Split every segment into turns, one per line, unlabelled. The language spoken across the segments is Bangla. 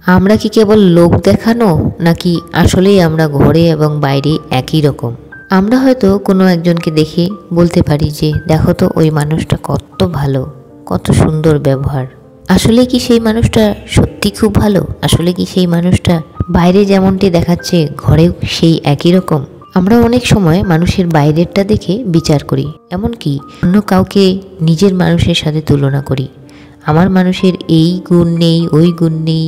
আমরা কি কেবল লোক দেখানো, নাকি আসলেই আমরা ঘরে এবং বাইরে একই রকম? আমরা হয়তো কোনো একজনকে দেখে বলতে পারি যে দেখো তো ওই মানুষটা কত ভালো, কত সুন্দর ব্যবহার। আসলে কি সেই মানুষটা সত্যি খুব ভালো? আসলে কি সেই মানুষটা বাইরে যেমনটি দেখাচ্ছে ঘরেও সেই একই রকম? আমরা অনেক সময় মানুষের বাইরেরটা দেখে বিচার করি, এমনকি অন্য কাউকে নিজের মানুষের সাথে তুলনা করি। আমার মানুষের এই গুণ নেই, ওই গুণ নেই,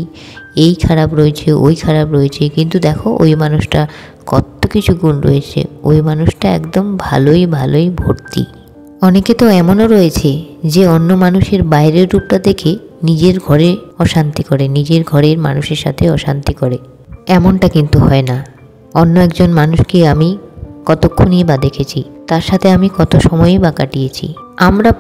এই খারাপ রয়েছে, ওই খারাপ রয়েছে, কিন্তু দেখো ওই মানুষটা কত কিছু গুণ রয়েছে, ওই মানুষটা একদম ভালোই ভালোই ভর্তি। অনেকে তো এমনও রয়েছে যে অন্য মানুষের বাইরের রূপটা দেখে নিজের ঘরে অশান্তি করে, নিজের ঘরের মানুষের সাথে অশান্তি করে। এমনটা কিন্তু হয় না। অন্য একজন মানুষকে আমি কতক্ষণই বা দেখেছি, তার সাথে আমি কত সময়ই বা কাটিয়েছি। আমরা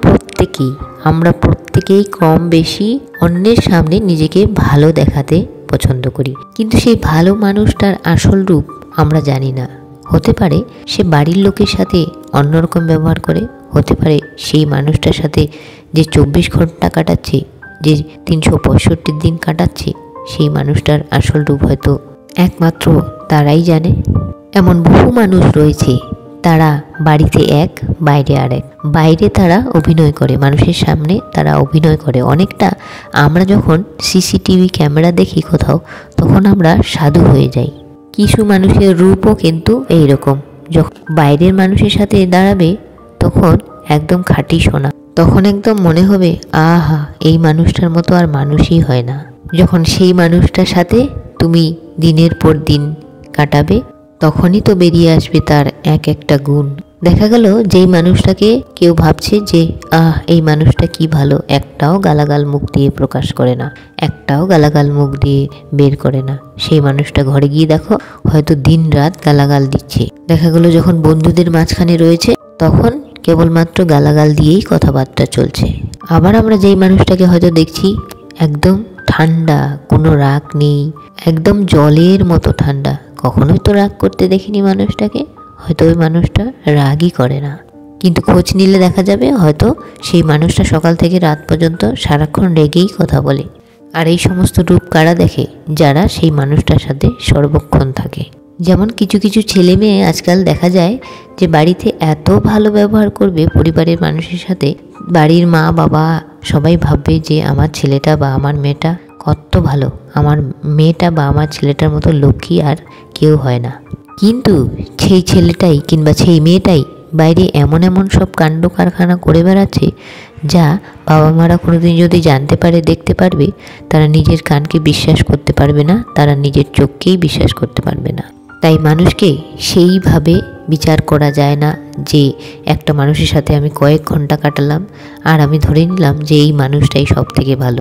প্রত্যেকেই কম বেশি অন্যের সামনে নিজেকে ভালো দেখাতে পছন্দ করি, কিন্তু সেই ভালো মানুষটার আসল রূপ আমরা জানি না। হতে পারে সে বাড়ির লোকের সাথে অন্যরকম ব্যবহার করে, হতে পারে সেই মানুষটার সাথে যে 24 ঘন্টা কাটাচ্ছে, যে 365 দিন কাটাচ্ছে, সেই মানুষটার আসল রূপ হয়তো একমাত্র তারাই জানে। এমন বহু মানুষ রয়েছে, তারা বাড়িতে এক, বাইরে আরেক। বাইরে তারা অভিনয় করে, মানুষের সামনে তারা অভিনয় করে অনেকটা। আমরা যখন সিসিটিভি ক্যামেরা দেখি কোথাও, তখন আমরা সাধু হয়ে যাই। কিছু মানুষের রূপও কিন্তু এইরকম, যখন বাইরের মানুষের সাথে দাঁড়াবে তখন একদম খাঁটি সোনা, তখন একদম মনে হবে আহা, এই মানুষটার মতো আর মানুষই হয় না। যখন সেই মানুষটার সাথে তুমি দিনের পর দিন কাটাবে, তখনই তো বেরিয়ে আসবে তার এক একটা গুণ। দেখা গেল যেই মানুষটাকে কেউ ভাবছে যে এই মানুষটা কি ভালো, একটাও গালাগাল মুখ দিয়ে প্রকাশ করে না, একটাও গালাগাল মুখ দিয়ে বের করে না, সেই মানুষটা ঘরে গিয়ে দেখো হয়তো দিন রাত গালাগাল দিচ্ছে। দেখা গেল যখন বন্ধুদের মাঝখানে রয়েছে, তখন কেবলমাত্র গালাগাল দিয়েই কথাবার্তা চলছে। আবার আমরা যেই মানুষটাকে হয়তো দেখছি একদম ঠান্ডা, কোনো রাগ নেই, একদম জলের মতো ঠান্ডা, কখনোই তো রাগ করতে দেখিনি মানুষটাকে, হয়তো ওই মানুষটা রাগই করে না, কিন্তু খোঁজ নিলে দেখা যাবে হয়তো সেই মানুষটা সকাল থেকে রাত পর্যন্ত সারাক্ষণ রেগেই কথা বলে। আর এই সমস্ত রূপ কারা দেখে? যারা সেই মানুষটার সাথে সর্বক্ষণ থাকে। যেমন কিছু কিছু ছেলে মেয়ে আজকাল দেখা যায় যে বাড়িতে এত ভালো ব্যবহার করবে পরিবারের মানুষের সাথে, বাড়ির মা বাবা সবাই ভাববে যে আমার ছেলেটা বা আমার মেয়েটা কত ভালো, আমার মেয়েটা বা আমার ছেলেটার মতো লক্ষ্মী আর কেউ হয় না। কিন্তু সেই ছেলেটাই কিংবা সেই মেয়েটাই বাইরে এমন এমন সব কাণ্ড কারখানা করে বেড়াচ্ছে, যা বাবা মারা কোনোদিন যদি জানতে পারে, দেখতে পারবে, তারা নিজের কানকে বিশ্বাস করতে পারবে না, তারা নিজের চোখকেই বিশ্বাস করতে পারবে না। তাই মানুষকে সেইভাবে বিচার করা যায় না যে একটা মানুষের সাথে আমি কয়েক ঘন্টা কাটালাম আর আমি ধরে নিলাম যে এই মানুষটাই সব থেকে ভালো।